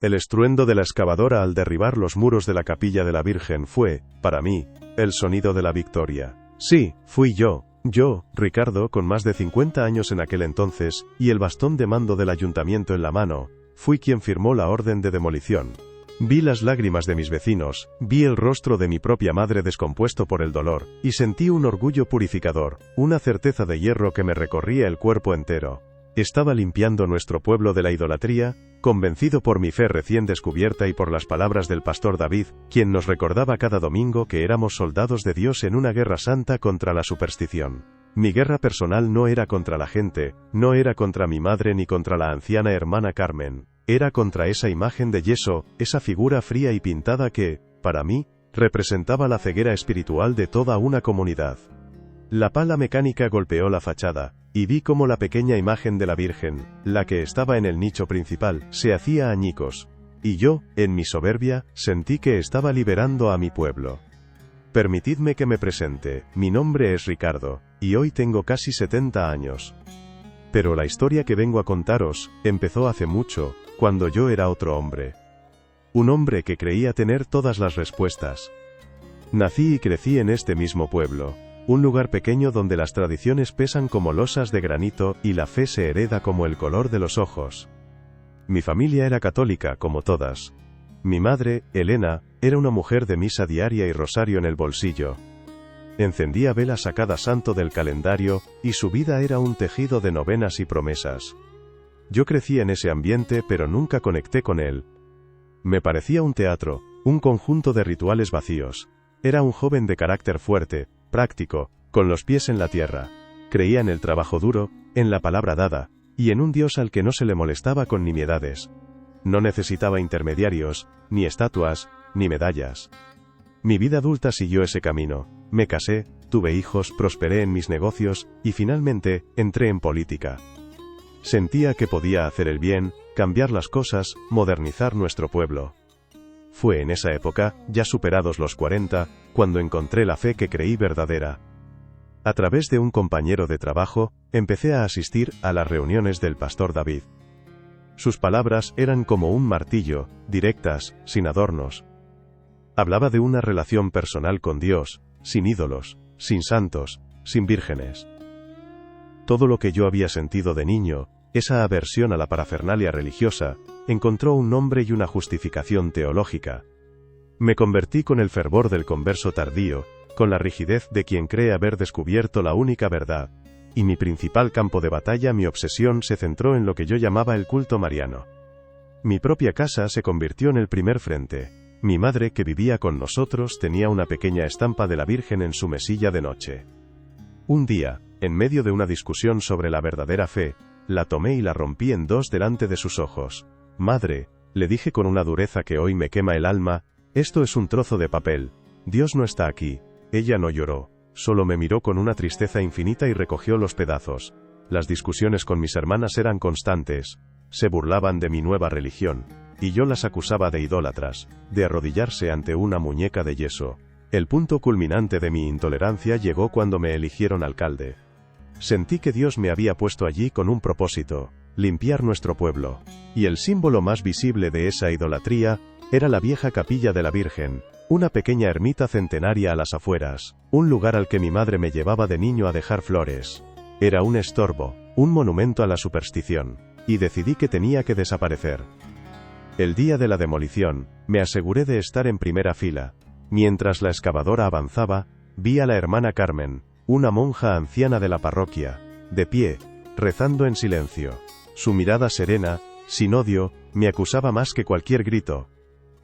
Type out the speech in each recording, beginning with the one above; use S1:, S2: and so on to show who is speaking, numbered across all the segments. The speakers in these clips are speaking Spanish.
S1: El estruendo de la excavadora al derribar los muros de la capilla de la Virgen fue, para mí, el sonido de la victoria. Sí, fui yo, Ricardo, con más de 50 años en aquel entonces, y el bastón de mando del ayuntamiento en la mano, fui quien firmó la orden de demolición. Vi las lágrimas de mis vecinos, vi el rostro de mi propia madre descompuesto por el dolor, y sentí un orgullo purificador, una certeza de hierro que me recorría el cuerpo entero. Estaba limpiando nuestro pueblo de la idolatría, convencido por mi fe recién descubierta y por las palabras del pastor David, quien nos recordaba cada domingo que éramos soldados de Dios en una guerra santa contra la superstición. Mi guerra personal no era contra la gente, no era contra mi madre ni contra la anciana hermana Carmen, era contra esa imagen de yeso, esa figura fría y pintada que, para mí, representaba la ceguera espiritual de toda una comunidad. La pala mecánica golpeó la fachada, y vi cómo la pequeña imagen de la Virgen, la que estaba en el nicho principal, se hacía añicos. Y yo, en mi soberbia, sentí que estaba liberando a mi pueblo. Permitidme que me presente, mi nombre es Ricardo, y hoy tengo casi 70 años. Pero la historia que vengo a contaros, empezó hace mucho, cuando yo era otro hombre. Un hombre que creía tener todas las respuestas. Nací y crecí en este mismo pueblo. Un lugar pequeño donde las tradiciones pesan como losas de granito y la fe se hereda como el color de los ojos. Mi familia era católica, como todas. Mi madre, Elena, era una mujer de misa diaria y rosario en el bolsillo. Encendía velas a cada santo del calendario, y su vida era un tejido de novenas y promesas. Yo crecí en ese ambiente pero nunca conecté con él. Me parecía un teatro, un conjunto de rituales vacíos. Era un joven de carácter fuerte, práctico, con los pies en la tierra. Creía en el trabajo duro, en la palabra dada, y en un Dios al que no se le molestaba con nimiedades. No necesitaba intermediarios, ni estatuas, ni medallas. Mi vida adulta siguió ese camino. Me casé, tuve hijos, prosperé en mis negocios, y finalmente, entré en política. Sentía que podía hacer el bien, cambiar las cosas, modernizar nuestro pueblo. Fue en esa época, ya superados los 40, cuando encontré la fe que creí verdadera. A través de un compañero de trabajo, empecé a asistir a las reuniones del pastor David. Sus palabras eran como un martillo, directas, sin adornos. Hablaba de una relación personal con Dios, sin ídolos, sin santos, sin vírgenes. Todo lo que yo había sentido de niño, esa aversión a la parafernalia religiosa, encontró un nombre y una justificación teológica. Me convertí con el fervor del converso tardío, con la rigidez de quien cree haber descubierto la única verdad, y mi principal campo de batalla, mi obsesión, se centró en lo que yo llamaba el culto mariano. Mi propia casa se convirtió en el primer frente. Mi madre, que vivía con nosotros, tenía una pequeña estampa de la Virgen en su mesilla de noche. Un día, en medio de una discusión sobre la verdadera fe, la tomé y la rompí en dos delante de sus ojos. «Madre», le dije con una dureza que hoy me quema el alma, «esto es un trozo de papel. Dios no está aquí». Ella no lloró, solo me miró con una tristeza infinita y recogió los pedazos. Las discusiones con mis hermanas eran constantes. Se burlaban de mi nueva religión, y yo las acusaba de idólatras, de arrodillarse ante una muñeca de yeso. El punto culminante de mi intolerancia llegó cuando me eligieron alcalde. Sentí que Dios me había puesto allí con un propósito: limpiar nuestro pueblo. Y el símbolo más visible de esa idolatría era la vieja capilla de la Virgen, una pequeña ermita centenaria a las afueras, un lugar al que mi madre me llevaba de niño a dejar flores. Era un estorbo, un monumento a la superstición, y decidí que tenía que desaparecer. El día de la demolición, me aseguré de estar en primera fila. Mientras la excavadora avanzaba, vi a la hermana Carmen, una monja anciana de la parroquia, de pie, rezando en silencio. Su mirada serena, sin odio, me acusaba más que cualquier grito.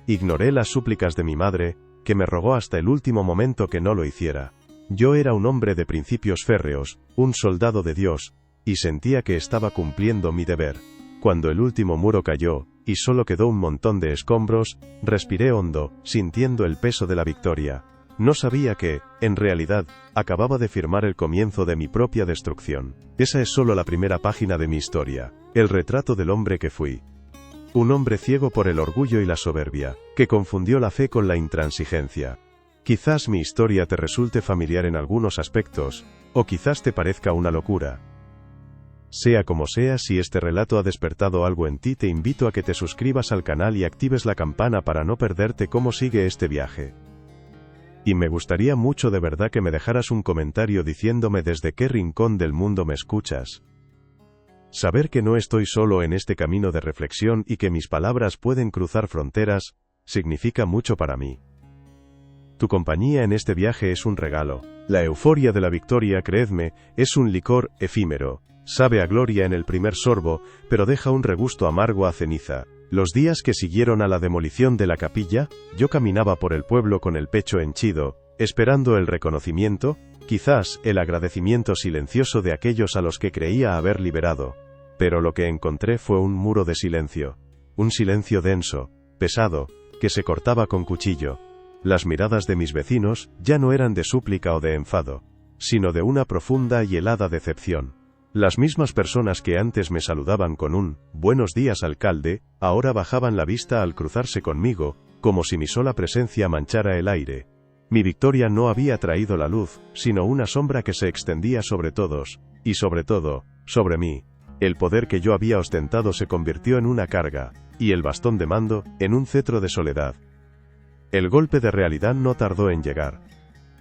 S1: Ignoré las súplicas de mi madre, que me rogó hasta el último momento que no lo hiciera. Yo era un hombre de principios férreos, un soldado de Dios, y sentía que estaba cumpliendo mi deber. Cuando el último muro cayó, y solo quedó un montón de escombros, respiré hondo, sintiendo el peso de la victoria. No sabía que, en realidad, acababa de firmar el comienzo de mi propia destrucción. Esa es solo la primera página de mi historia, el retrato del hombre que fui. Un hombre ciego por el orgullo y la soberbia, que confundió la fe con la intransigencia. Quizás mi historia te resulte familiar en algunos aspectos, o quizás te parezca una locura. Sea como sea, si este relato ha despertado algo en ti, te invito a que te suscribas al canal y actives la campana para no perderte cómo sigue este viaje. Y me gustaría mucho de verdad que me dejaras un comentario diciéndome desde qué rincón del mundo me escuchas. Saber que no estoy solo en este camino de reflexión y que mis palabras pueden cruzar fronteras, significa mucho para mí. Tu compañía en este viaje es un regalo. La euforia de la victoria, creedme, es un licor efímero. Sabe a gloria en el primer sorbo, pero deja un regusto amargo a ceniza. Los días que siguieron a la demolición de la capilla, yo caminaba por el pueblo con el pecho henchido, esperando el reconocimiento, quizás el agradecimiento silencioso de aquellos a los que creía haber liberado. Pero lo que encontré fue un muro de silencio. Un silencio denso, pesado, que se cortaba con cuchillo. Las miradas de mis vecinos ya no eran de súplica o de enfado, sino de una profunda y helada decepción. Las mismas personas que antes me saludaban con un «Buenos días, alcalde», ahora bajaban la vista al cruzarse conmigo, como si mi sola presencia manchara el aire. Mi victoria no había traído la luz, sino una sombra que se extendía sobre todos, y sobre todo, sobre mí. El poder que yo había ostentado se convirtió en una carga, y el bastón de mando, en un cetro de soledad. El golpe de realidad no tardó en llegar.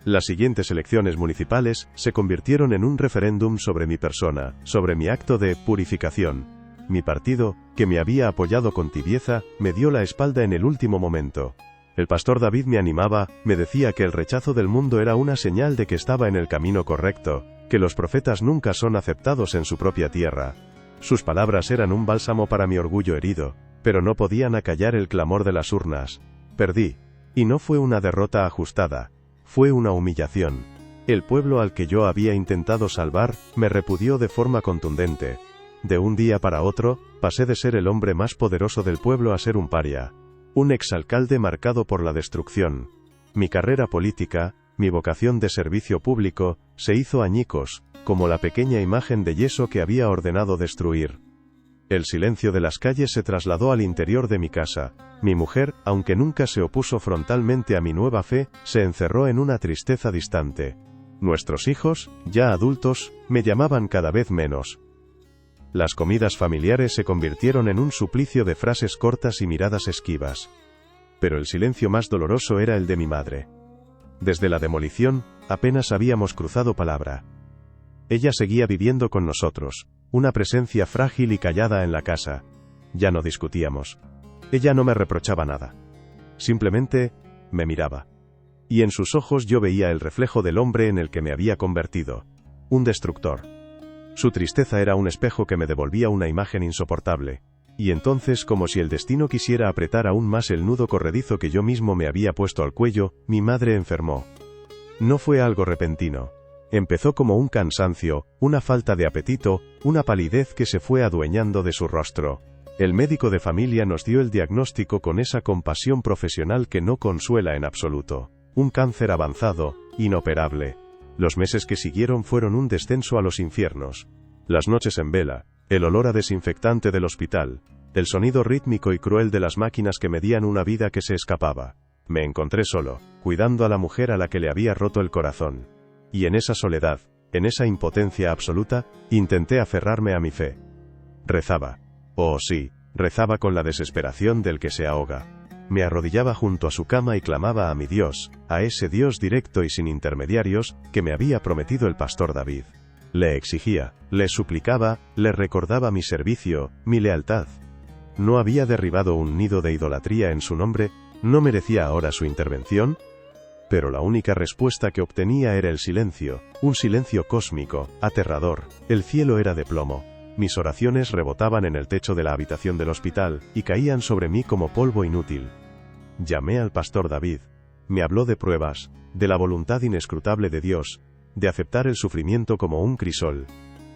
S1: Las siguientes elecciones municipales se convirtieron en un referéndum sobre mi persona, sobre mi acto de purificación. Mi partido, que me había apoyado con tibieza, me dio la espalda en el último momento. El pastor David me animaba, me decía que el rechazo del mundo era una señal de que estaba en el camino correcto, que los profetas nunca son aceptados en su propia tierra. Sus palabras eran un bálsamo para mi orgullo herido, pero no podían acallar el clamor de las urnas. Perdí. Y no fue una derrota ajustada. Fue una humillación. El pueblo al que yo había intentado salvar, me repudió de forma contundente. De un día para otro, pasé de ser el hombre más poderoso del pueblo a ser un paria. Un exalcalde marcado por la destrucción. Mi carrera política, mi vocación de servicio público, se hizo añicos, como la pequeña imagen de yeso que había ordenado destruir. El silencio de las calles se trasladó al interior de mi casa. Mi mujer, aunque nunca se opuso frontalmente a mi nueva fe, se encerró en una tristeza distante. Nuestros hijos, ya adultos, me llamaban cada vez menos. Las comidas familiares se convirtieron en un suplicio de frases cortas y miradas esquivas. Pero el silencio más doloroso era el de mi madre. Desde la demolición, apenas habíamos cruzado palabra. Ella seguía viviendo con nosotros, una presencia frágil y callada en la casa. Ya no discutíamos. Ella no me reprochaba nada. Simplemente, me miraba. Y en sus ojos yo veía el reflejo del hombre en el que me había convertido. Un destructor. Su tristeza era un espejo que me devolvía una imagen insoportable. Y entonces, como si el destino quisiera apretar aún más el nudo corredizo que yo mismo me había puesto al cuello, mi madre enfermó. No fue algo repentino. Empezó como un cansancio, una falta de apetito, una palidez que se fue adueñando de su rostro. El médico de familia nos dio el diagnóstico con esa compasión profesional que no consuela en absoluto. Un cáncer avanzado, inoperable. Los meses que siguieron fueron un descenso a los infiernos. Las noches en vela, el olor a desinfectante del hospital, el sonido rítmico y cruel de las máquinas que medían una vida que se escapaba. Me encontré solo, cuidando a la mujer a la que le había roto el corazón. Y en esa soledad, en esa impotencia absoluta, intenté aferrarme a mi fe. Rezaba. Oh sí, rezaba con la desesperación del que se ahoga. Me arrodillaba junto a su cama y clamaba a mi Dios, a ese Dios directo y sin intermediarios, que me había prometido el pastor David. Le exigía, le suplicaba, le recordaba mi servicio, mi lealtad. ¿No había derribado un nido de idolatría en su nombre? ¿No merecía ahora su intervención? Pero la única respuesta que obtenía era el silencio, un silencio cósmico, aterrador. El cielo era de plomo. Mis oraciones rebotaban en el techo de la habitación del hospital, y caían sobre mí como polvo inútil. Llamé al pastor David. Me habló de pruebas, de la voluntad inescrutable de Dios, de aceptar el sufrimiento como un crisol.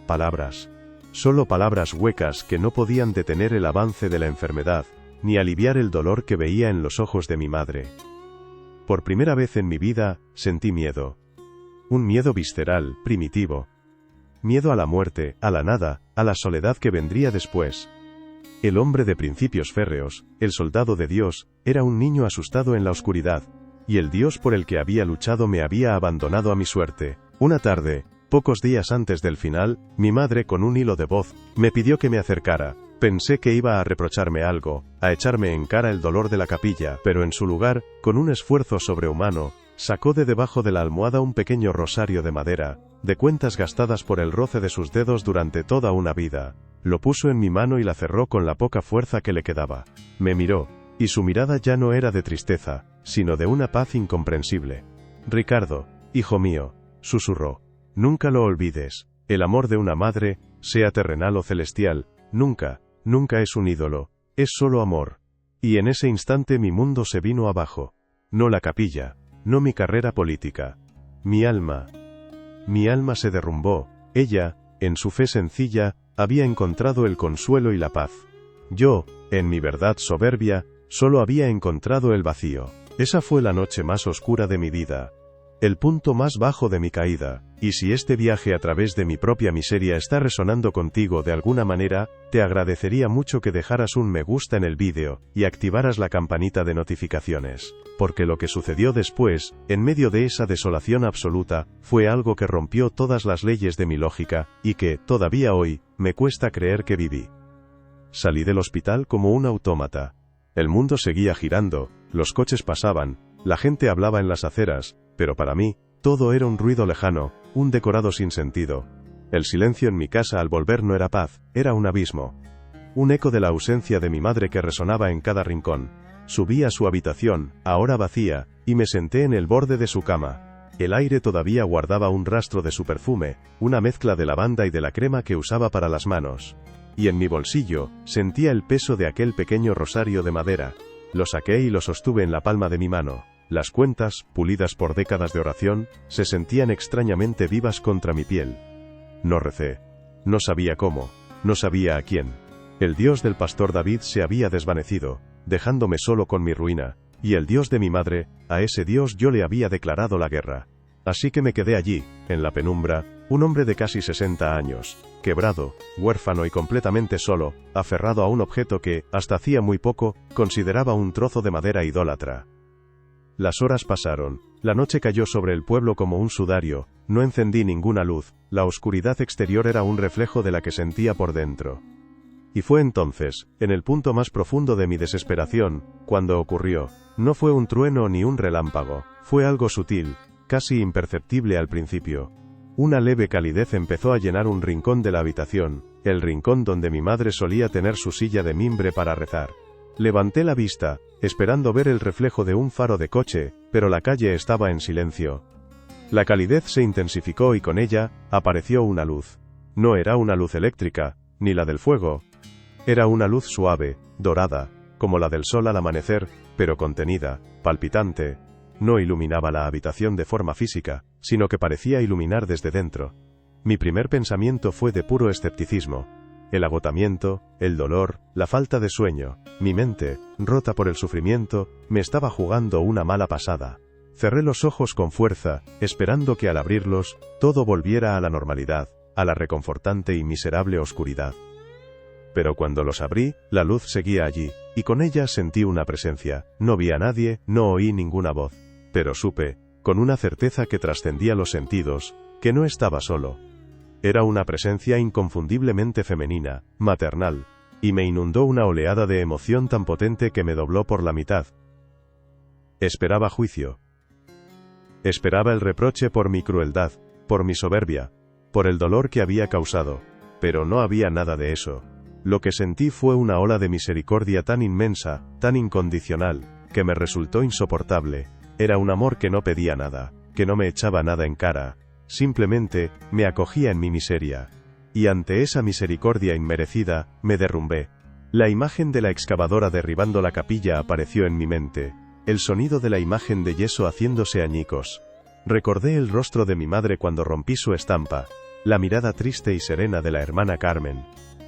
S1: Palabras. Solo palabras huecas que no podían detener el avance de la enfermedad, ni aliviar el dolor que veía en los ojos de mi madre. Por primera vez en mi vida, sentí miedo. Un miedo visceral, primitivo. Miedo a la muerte, a la nada, a la soledad que vendría después. El hombre de principios férreos, el soldado de Dios, era un niño asustado en la oscuridad, y el Dios por el que había luchado me había abandonado a mi suerte. Una tarde, Pocos días antes del final, mi madre con un hilo de voz, me pidió que me acercara. Pensé que iba a reprocharme algo, a echarme en cara el dolor de la capilla, pero en su lugar, con un esfuerzo sobrehumano, sacó de debajo de la almohada un pequeño rosario de madera, de cuentas gastadas por el roce de sus dedos durante toda una vida. Lo puso en mi mano y la cerró con la poca fuerza que le quedaba. Me miró, y su mirada ya no era de tristeza, sino de una paz incomprensible. Ricardo, hijo mío, susurró, nunca lo olvides, el amor de una madre, sea terrenal o celestial, nunca es un ídolo, es solo amor. Y en ese instante mi mundo se vino abajo. No la capilla, no mi carrera política. Mi alma se derrumbó. Ella, en su fe sencilla, había encontrado el consuelo y la paz. Yo, en mi verdad soberbia, solo había encontrado el vacío. Esa fue la noche más oscura de mi vida. El punto más bajo de mi caída, y si este viaje a través de mi propia miseria está resonando contigo de alguna manera, te agradecería mucho que dejaras un me gusta en el vídeo, y activaras la campanita de notificaciones. Porque lo que sucedió después, en medio de esa desolación absoluta, fue algo que rompió todas las leyes de mi lógica, y que, todavía hoy, me cuesta creer que viví. Salí del hospital como un autómata. El mundo seguía girando, los coches pasaban, la gente hablaba en las aceras, pero para mí, todo era un ruido lejano, un decorado sin sentido. El silencio en mi casa al volver no era paz, era un abismo. Un eco de la ausencia de mi madre que resonaba en cada rincón. Subí a su habitación, ahora vacía, y me senté en el borde de su cama. El aire todavía guardaba un rastro de su perfume, una mezcla de lavanda y de la crema que usaba para las manos. Y en mi bolsillo, sentía el peso de aquel pequeño rosario de madera. Lo saqué y lo sostuve en la palma de mi mano. Las cuentas, pulidas por décadas de oración, se sentían extrañamente vivas contra mi piel. No recé. No sabía cómo. No sabía a quién. El Dios del pastor David se había desvanecido, dejándome solo con mi ruina, y el Dios de mi madre, a ese Dios yo le había declarado la guerra. Así que me quedé allí, en la penumbra, un hombre de casi 60 años, quebrado, huérfano y completamente solo, aferrado a un objeto que, hasta hacía muy poco, consideraba un trozo de madera idólatra. Las horas pasaron, la noche cayó sobre el pueblo como un sudario, no encendí ninguna luz, la oscuridad exterior era un reflejo de la que sentía por dentro. Y fue entonces, en el punto más profundo de mi desesperación, cuando ocurrió. No fue un trueno ni un relámpago, fue algo sutil, casi imperceptible al principio. Una leve calidez empezó a llenar un rincón de la habitación, el rincón donde mi madre solía tener su silla de mimbre para rezar. Levanté la vista, esperando ver el reflejo de un faro de coche, pero la calle estaba en silencio. La calidez se intensificó y con ella, apareció una luz. No era una luz eléctrica, ni la del fuego. Era una luz suave, dorada, como la del sol al amanecer, pero contenida, palpitante. No iluminaba la habitación de forma física, sino que parecía iluminar desde dentro. Mi primer pensamiento fue de puro escepticismo. El agotamiento, el dolor, la falta de sueño, mi mente, rota por el sufrimiento, me estaba jugando una mala pasada. Cerré los ojos con fuerza, esperando que al abrirlos, todo volviera a la normalidad, a la reconfortante y miserable oscuridad. Pero cuando los abrí, la luz seguía allí, y con ella sentí una presencia. No vi a nadie, no oí ninguna voz. Pero supe, con una certeza que trascendía los sentidos, que no estaba solo. Era una presencia inconfundiblemente femenina, maternal, y me inundó una oleada de emoción tan potente que me dobló por la mitad. Esperaba juicio. Esperaba el reproche por mi crueldad, por mi soberbia, por el dolor que había causado, pero no había nada de eso. Lo que sentí fue una ola de misericordia tan inmensa, tan incondicional, que me resultó insoportable. Era un amor que no pedía nada, que no me echaba nada en cara. Simplemente, me acogía en mi miseria. Y ante esa misericordia inmerecida, me derrumbé. La imagen de la excavadora derribando la capilla apareció en mi mente. El sonido de la imagen de yeso haciéndose añicos. Recordé el rostro de mi madre cuando rompí su estampa. La mirada triste y serena de la hermana Carmen.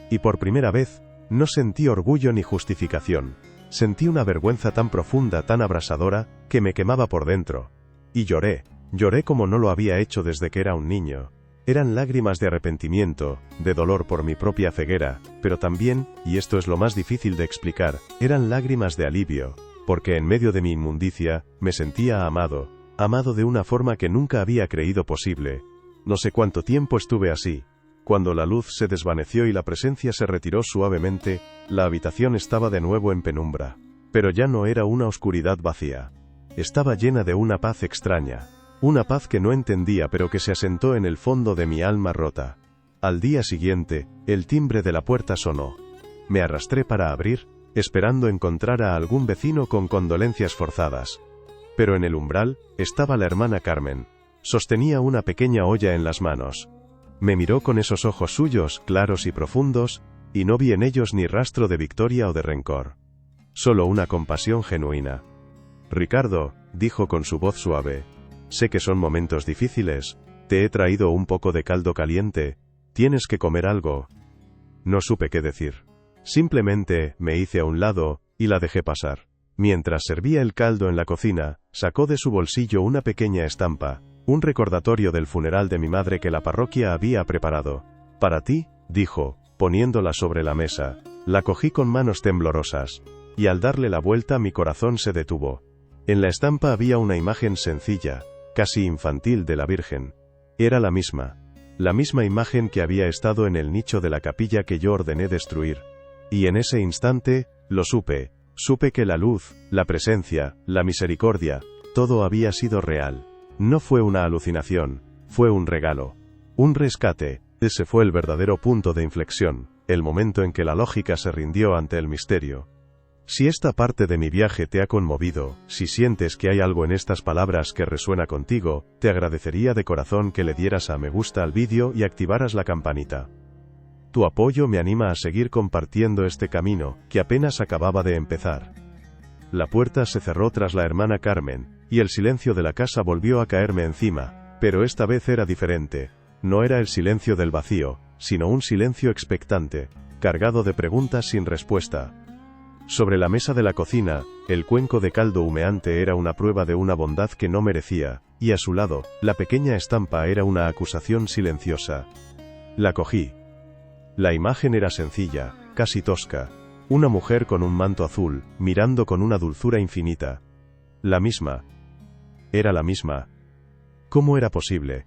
S1: Y por primera vez, no sentí orgullo ni justificación. Sentí una vergüenza tan profunda, tan abrasadora, que me quemaba por dentro. Y lloré. Lloré como no lo había hecho desde que era un niño. Eran lágrimas de arrepentimiento, de dolor por mi propia ceguera, pero también, y esto es lo más difícil de explicar, eran lágrimas de alivio, porque en medio de mi inmundicia, me sentía amado, amado de una forma que nunca había creído posible. No sé cuánto tiempo estuve así. Cuando la luz se desvaneció y la presencia se retiró suavemente, la habitación estaba de nuevo en penumbra. Pero ya no era una oscuridad vacía. Estaba llena de una paz extraña. Una paz que no entendía pero que se asentó en el fondo de mi alma rota. Al día siguiente, el timbre de la puerta sonó. Me arrastré para abrir, esperando encontrar a algún vecino con condolencias forzadas. Pero en el umbral, estaba la hermana Carmen. Sostenía una pequeña olla en las manos. Me miró con esos ojos suyos, claros y profundos, y no vi en ellos ni rastro de victoria o de rencor. Solo una compasión genuina. Ricardo, dijo con su voz suave, sé que son momentos difíciles, te he traído un poco de caldo caliente, tienes que comer algo. No supe qué decir. Simplemente, me hice a un lado, y la dejé pasar. Mientras servía el caldo en la cocina, sacó de su bolsillo una pequeña estampa, un recordatorio del funeral de mi madre que la parroquia había preparado. Para ti, dijo, poniéndola sobre la mesa. La cogí con manos temblorosas, y al darle la vuelta mi corazón se detuvo. En la estampa había una imagen sencilla, casi infantil de la Virgen. Era la misma imagen que había estado en el nicho de la capilla que yo ordené destruir. Y en ese instante, lo supe que la luz, la presencia, la misericordia, todo había sido real. No fue una alucinación, fue un regalo. Un rescate. Ese fue el verdadero punto de inflexión, el momento en que la lógica se rindió ante el misterio. Si esta parte de mi viaje te ha conmovido, si sientes que hay algo en estas palabras que resuena contigo, te agradecería de corazón que le dieras a me gusta al vídeo y activaras la campanita. Tu apoyo me anima a seguir compartiendo este camino, que apenas acababa de empezar. La puerta se cerró tras la hermana Carmen, y el silencio de la casa volvió a caerme encima, pero esta vez era diferente. No era el silencio del vacío, sino un silencio expectante, cargado de preguntas sin respuesta. Sobre la mesa de la cocina, el cuenco de caldo humeante era una prueba de una bondad que no merecía, y a su lado, la pequeña estampa era una acusación silenciosa. La cogí. La imagen era sencilla, casi tosca. Una mujer con un manto azul, mirando con una dulzura infinita. La misma. Era la misma. ¿Cómo era posible?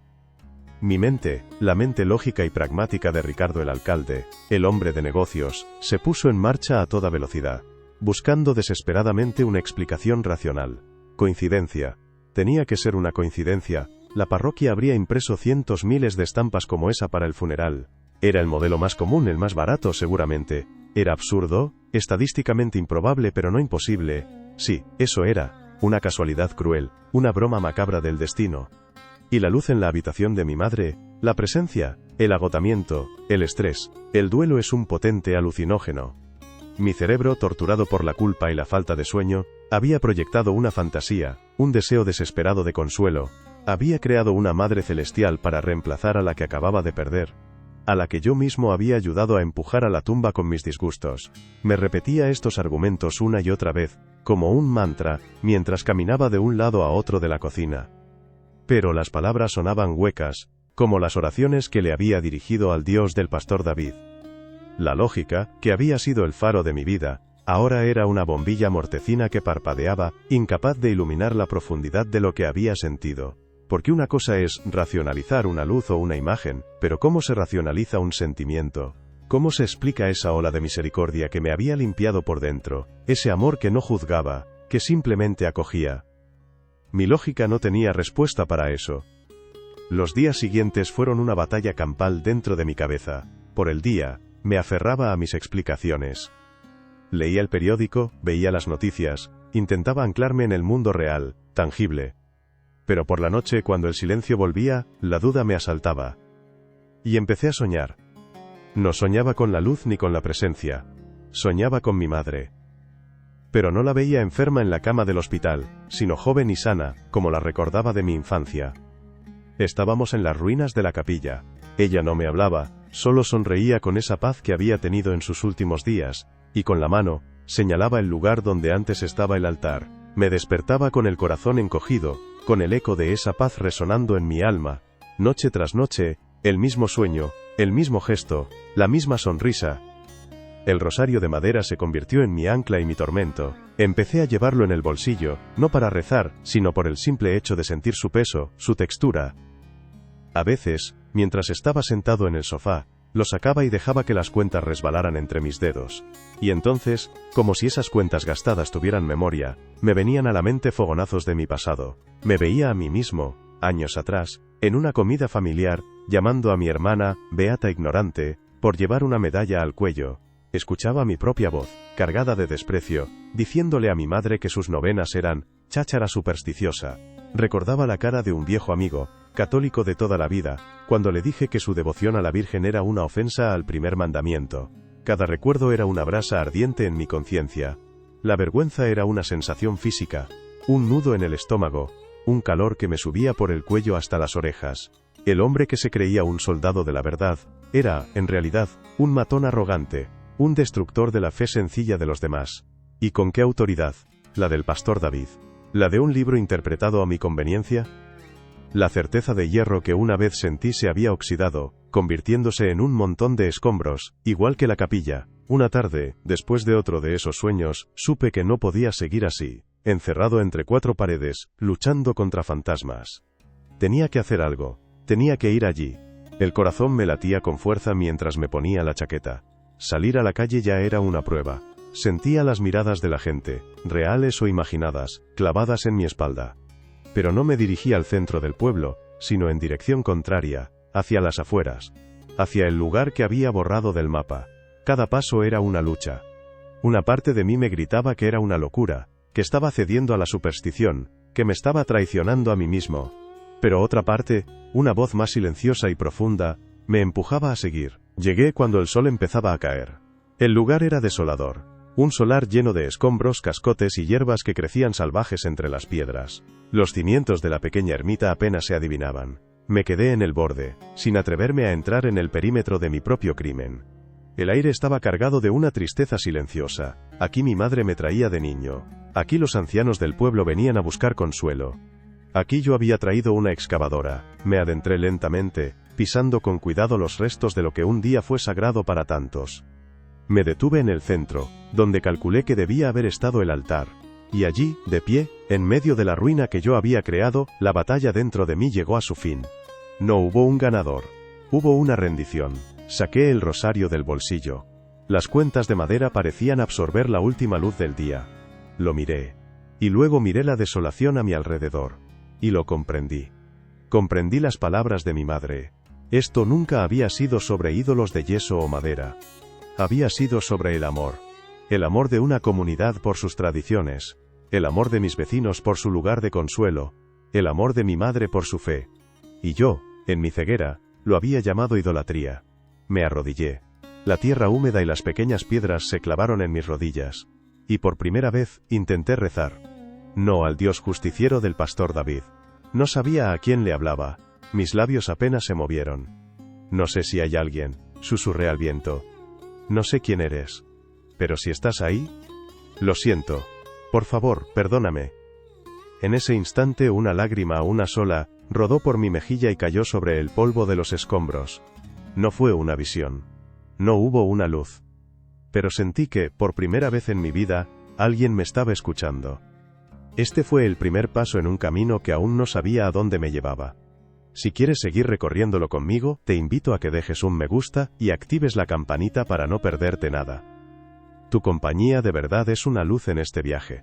S1: Mi mente, la mente lógica y pragmática de Ricardo el alcalde, el hombre de negocios, se puso en marcha a toda velocidad, buscando desesperadamente una explicación racional. Coincidencia. Tenía que ser una coincidencia. La parroquia habría impreso cientos miles de estampas como esa para el funeral. Era el modelo más común, el más barato seguramente. Era absurdo, estadísticamente improbable pero no imposible. Sí, eso era, una casualidad cruel, una broma macabra del destino. Y la luz en la habitación de mi madre, la presencia, el agotamiento, el estrés, el duelo es un potente alucinógeno. Mi cerebro, torturado por la culpa y la falta de sueño, había proyectado una fantasía, un deseo desesperado de consuelo, había creado una madre celestial para reemplazar a la que acababa de perder, a la que yo mismo había ayudado a empujar a la tumba con mis disgustos. Me repetía estos argumentos una y otra vez, como un mantra, mientras caminaba de un lado a otro de la cocina. Pero las palabras sonaban huecas, como las oraciones que le había dirigido al Dios del pastor David. La lógica, que había sido el faro de mi vida, ahora era una bombilla mortecina que parpadeaba, incapaz de iluminar la profundidad de lo que había sentido. Porque una cosa es racionalizar una luz o una imagen, pero ¿cómo se racionaliza un sentimiento? ¿Cómo se explica esa ola de misericordia que me había limpiado por dentro, ese amor que no juzgaba, que simplemente acogía? Mi lógica no tenía respuesta para eso. Los días siguientes fueron una batalla campal dentro de mi cabeza. Por el día, me aferraba a mis explicaciones. Leía el periódico, veía las noticias, intentaba anclarme en el mundo real, tangible. Pero por la noche, cuando el silencio volvía, la duda me asaltaba. Y empecé a soñar. No soñaba con la luz ni con la presencia. Soñaba con mi madre. Pero no la veía enferma en la cama del hospital, sino joven y sana, como la recordaba de mi infancia. Estábamos en las ruinas de la capilla. Ella no me hablaba, solo sonreía con esa paz que había tenido en sus últimos días, y con la mano, señalaba el lugar donde antes estaba el altar. Me despertaba con el corazón encogido, con el eco de esa paz resonando en mi alma. Noche tras noche, el mismo sueño, el mismo gesto, la misma sonrisa. El rosario de madera se convirtió en mi ancla y mi tormento. Empecé a llevarlo en el bolsillo, no para rezar, sino por el simple hecho de sentir su peso, su textura. A veces, mientras estaba sentado en el sofá, lo sacaba y dejaba que las cuentas resbalaran entre mis dedos. Y entonces, como si esas cuentas gastadas tuvieran memoria, me venían a la mente fogonazos de mi pasado. Me veía a mí mismo, años atrás, en una comida familiar, llamando a mi hermana, beata ignorante, por llevar una medalla al cuello. Escuchaba mi propia voz, cargada de desprecio, diciéndole a mi madre que sus novenas eran cháchara supersticiosa. Recordaba la cara de un viejo amigo, católico de toda la vida, cuando le dije que su devoción a la Virgen era una ofensa al primer mandamiento. Cada recuerdo era una brasa ardiente en mi conciencia. La vergüenza era una sensación física, un nudo en el estómago, un calor que me subía por el cuello hasta las orejas. El hombre que se creía un soldado de la verdad, era, en realidad, un matón arrogante, un destructor de la fe sencilla de los demás. ¿Y con qué autoridad? La del pastor David. ¿La de un libro interpretado a mi conveniencia? La certeza de hierro que una vez sentí se había oxidado, convirtiéndose en un montón de escombros, igual que la capilla. Una tarde, después de otro de esos sueños, supe que no podía seguir así, encerrado entre cuatro paredes, luchando contra fantasmas. Tenía que hacer algo, tenía que ir allí. El corazón me latía con fuerza mientras me ponía la chaqueta. Salir a la calle ya era una prueba. Sentía las miradas de la gente, reales o imaginadas, clavadas en mi espalda. Pero no me dirigí al centro del pueblo, sino en dirección contraria, hacia las afueras, hacia el lugar que había borrado del mapa. Cada paso era una lucha. Una parte de mí me gritaba que era una locura, que estaba cediendo a la superstición, que me estaba traicionando a mí mismo. Pero otra parte, una voz más silenciosa y profunda, me empujaba a seguir. Llegué cuando el sol empezaba a caer. El lugar era desolador. Un solar lleno de escombros, cascotes y hierbas que crecían salvajes entre las piedras. Los cimientos de la pequeña ermita apenas se adivinaban. Me quedé en el borde, sin atreverme a entrar en el perímetro de mi propio crimen. El aire estaba cargado de una tristeza silenciosa. Aquí mi madre me traía de niño. Aquí los ancianos del pueblo venían a buscar consuelo. Aquí yo había traído una excavadora. Me adentré lentamente, pisando con cuidado los restos de lo que un día fue sagrado para tantos. Me detuve en el centro, donde calculé que debía haber estado el altar. Y allí, de pie, en medio de la ruina que yo había creado, la batalla dentro de mí llegó a su fin. No hubo un ganador. Hubo una rendición. Saqué el rosario del bolsillo. Las cuentas de madera parecían absorber la última luz del día. Lo miré. Y luego miré la desolación a mi alrededor. Y lo comprendí. Comprendí las palabras de mi madre. Esto nunca había sido sobre ídolos de yeso o madera. Había sido sobre el amor. El amor de una comunidad por sus tradiciones. El amor de mis vecinos por su lugar de consuelo. El amor de mi madre por su fe. Y yo, en mi ceguera, lo había llamado idolatría. Me arrodillé. La tierra húmeda y las pequeñas piedras se clavaron en mis rodillas. Y por primera vez, intenté rezar. No al Dios justiciero del pastor David. No sabía a quién le hablaba. Mis labios apenas se movieron. No sé si hay alguien, susurré al viento. No sé quién eres. Pero si estás ahí... Lo siento. Por favor, perdóname. En ese instante una lágrima, una sola, rodó por mi mejilla y cayó sobre el polvo de los escombros. No fue una visión. No hubo una luz. Pero sentí que, por primera vez en mi vida, alguien me estaba escuchando. Este fue el primer paso en un camino que aún no sabía a dónde me llevaba. Si quieres seguir recorriéndolo conmigo, te invito a que dejes un me gusta y actives la campanita para no perderte nada. Tu compañía de verdad es una luz en este viaje.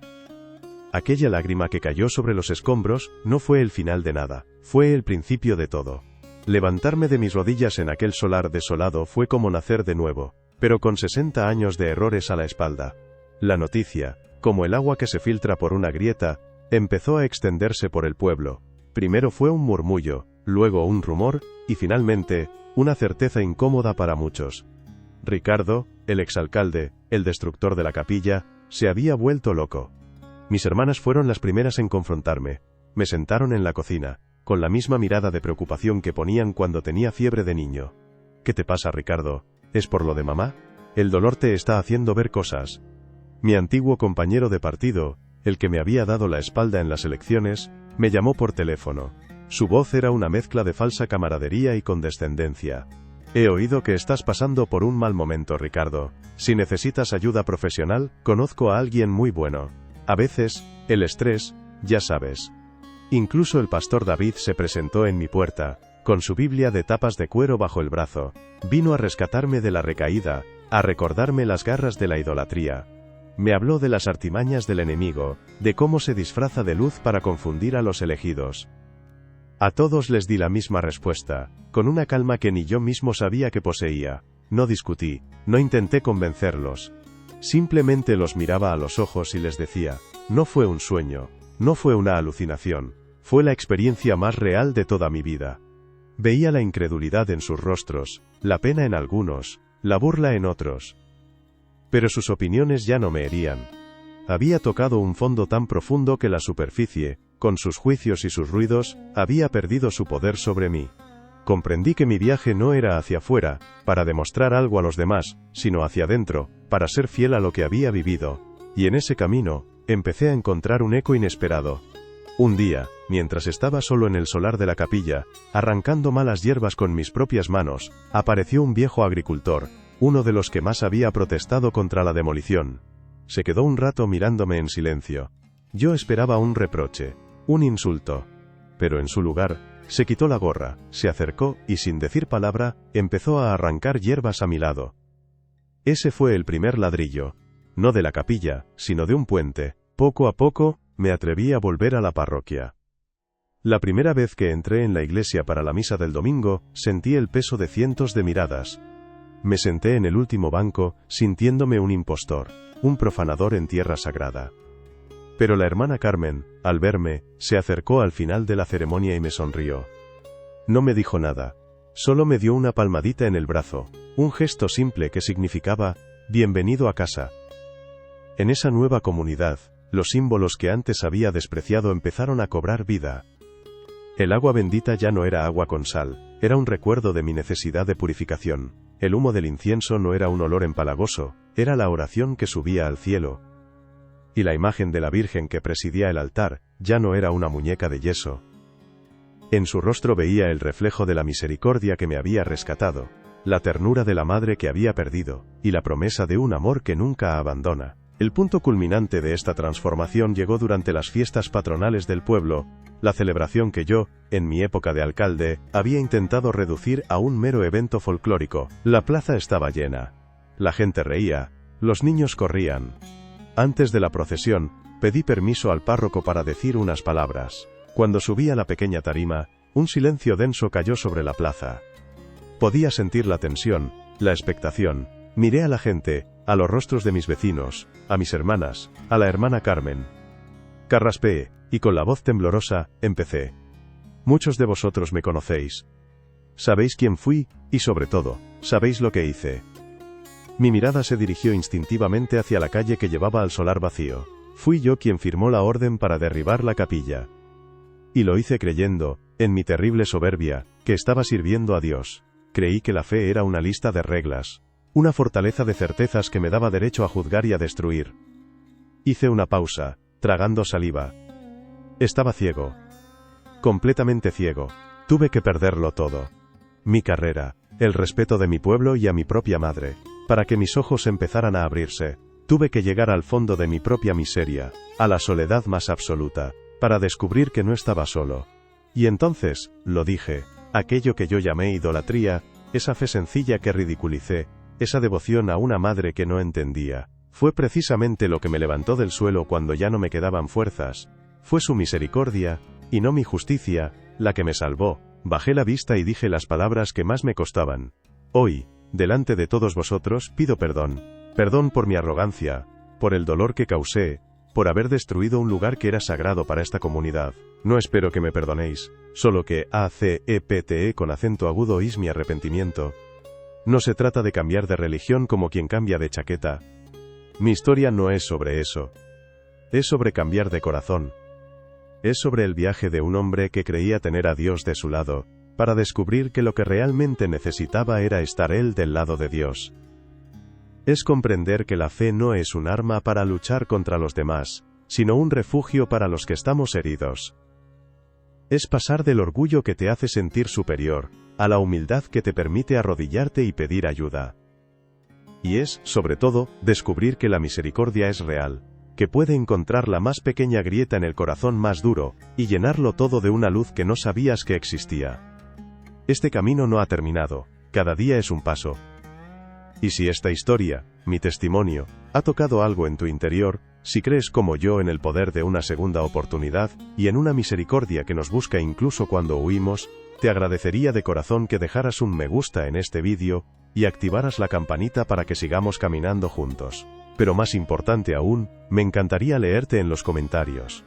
S1: Aquella lágrima que cayó sobre los escombros no fue el final de nada, fue el principio de todo. Levantarme de mis rodillas en aquel solar desolado fue como nacer de nuevo, pero con 60 años de errores a la espalda. La noticia, como el agua que se filtra por una grieta, empezó a extenderse por el pueblo. Primero fue un murmullo, luego un rumor, y finalmente, una certeza incómoda para muchos. Ricardo, el exalcalde, el destructor de la capilla, se había vuelto loco. Mis hermanas fueron las primeras en confrontarme. Me sentaron en la cocina, con la misma mirada de preocupación que ponían cuando tenía fiebre de niño. ¿Qué te pasa, Ricardo? ¿Es por lo de mamá? El dolor te está haciendo ver cosas. Mi antiguo compañero de partido, el que me había dado la espalda en las elecciones, me llamó por teléfono. Su voz era una mezcla de falsa camaradería y condescendencia. He oído que estás pasando por un mal momento, Ricardo. Si necesitas ayuda profesional, conozco a alguien muy bueno. A veces, el estrés, ya sabes. Incluso el pastor David se presentó en mi puerta. con su Biblia de tapas de cuero bajo el brazo. Vino a rescatarme de la recaída, a recordarme las garras de la idolatría. Me habló de las artimañas del enemigo, de cómo se disfraza de luz para confundir a los elegidos. A todos les di la misma respuesta, con una calma que ni yo mismo sabía que poseía. No discutí, no intenté convencerlos. Simplemente los miraba a los ojos y les decía, no fue un sueño, no fue una alucinación, fue la experiencia más real de toda mi vida. Veía la incredulidad en sus rostros, la pena en algunos, la burla en otros. Pero sus opiniones ya no me herían. Había tocado un fondo tan profundo que la superficie, con sus juicios y sus ruidos, había perdido su poder sobre mí. Comprendí que mi viaje no era hacia afuera, para demostrar algo a los demás, sino hacia adentro, para ser fiel a lo que había vivido. Y en ese camino, empecé a encontrar un eco inesperado. Un día, mientras estaba solo en el solar de la capilla, arrancando malas hierbas con mis propias manos, apareció un viejo agricultor, uno de los que más había protestado contra la demolición. Se quedó un rato mirándome en silencio. Yo esperaba un reproche, un insulto. Pero en su lugar, se quitó la gorra, se acercó y sin decir palabra, empezó a arrancar hierbas a mi lado. Ese fue el primer ladrillo. No de la capilla, sino de un puente. Poco a poco, me atreví a volver a la parroquia. La primera vez que entré en la iglesia para la misa del domingo, sentí el peso de cientos de miradas. Me senté en el último banco, sintiéndome un impostor, un profanador en tierra sagrada. Pero la hermana Carmen, al verme, se acercó al final de la ceremonia y me sonrió. No me dijo nada. Solo me dio una palmadita en el brazo, un gesto simple que significaba, bienvenido a casa. En esa nueva comunidad, los símbolos que antes había despreciado empezaron a cobrar vida. El agua bendita ya no era agua con sal, era un recuerdo de mi necesidad de purificación. El humo del incienso no era un olor empalagoso, era la oración que subía al cielo. Y la imagen de la Virgen que presidía el altar, ya no era una muñeca de yeso. En su rostro veía el reflejo de la misericordia que me había rescatado, la ternura de la madre que había perdido, y la promesa de un amor que nunca abandona. El punto culminante de esta transformación llegó durante las fiestas patronales del pueblo, la celebración que yo, en mi época de alcalde, había intentado reducir a un mero evento folclórico. La plaza estaba llena. La gente reía, los niños corrían. Antes de la procesión, pedí permiso al párroco para decir unas palabras. Cuando subí a la pequeña tarima, un silencio denso cayó sobre la plaza. Podía sentir la tensión, la expectación. Miré a la gente, a los rostros de mis vecinos, a mis hermanas, a la hermana Carmen. Carraspeé, y con la voz temblorosa, empecé. Muchos de vosotros me conocéis. Sabéis quién fui, y sobre todo, sabéis lo que hice. Mi mirada se dirigió instintivamente hacia la calle que llevaba al solar vacío. Fui yo quien firmó la orden para derribar la capilla. Y lo hice creyendo, en mi terrible soberbia, que estaba sirviendo a Dios. Creí que la fe era una lista de reglas, una fortaleza de certezas que me daba derecho a juzgar y a destruir. Hice una pausa, tragando saliva. Estaba ciego. Completamente ciego. Tuve que perderlo todo. Mi carrera, el respeto de mi pueblo y a mi propia madre. Para que mis ojos empezaran a abrirse, tuve que llegar al fondo de mi propia miseria, a la soledad más absoluta, para descubrir que no estaba solo. Y entonces, lo dije, aquello que yo llamé idolatría, esa fe sencilla que ridiculicé, esa devoción a una madre que no entendía, fue precisamente lo que me levantó del suelo cuando ya no me quedaban fuerzas. Fue su misericordia, y no mi justicia, la que me salvó. Bajé la vista y dije las palabras que más me costaban. Hoy, delante de todos vosotros, pido perdón. Perdón por mi arrogancia, por el dolor que causé, por haber destruido un lugar que era sagrado para esta comunidad. No espero que me perdonéis, solo que ACEPTE con acento agudo es mi arrepentimiento. No se trata de cambiar de religión como quien cambia de chaqueta. Mi historia no es sobre eso. Es sobre cambiar de corazón. Es sobre el viaje de un hombre que creía tener a Dios de su lado, para descubrir que lo que realmente necesitaba era estar él del lado de Dios. Es comprender que la fe no es un arma para luchar contra los demás, sino un refugio para los que estamos heridos. Es pasar del orgullo que te hace sentir superior, a la humildad que te permite arrodillarte y pedir ayuda. Y es, sobre todo, descubrir que la misericordia es real, que puede encontrar la más pequeña grieta en el corazón más duro, y llenarlo todo de una luz que no sabías que existía. Este camino no ha terminado, cada día es un paso. Y si esta historia, mi testimonio, ha tocado algo en tu interior, si crees como yo en el poder de una segunda oportunidad, y en una misericordia que nos busca incluso cuando huimos, te agradecería de corazón que dejaras un me gusta en este vídeo, y activaras la campanita para que sigamos caminando juntos. Pero más importante aún, me encantaría leerte en los comentarios.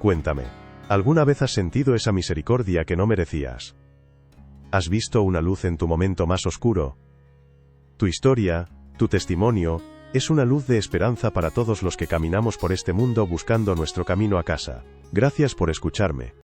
S1: Cuéntame, ¿alguna vez has sentido esa misericordia que no merecías? ¿Has visto una luz en tu momento más oscuro? Tu historia, tu testimonio, es una luz de esperanza para todos los que caminamos por este mundo buscando nuestro camino a casa. Gracias por escucharme.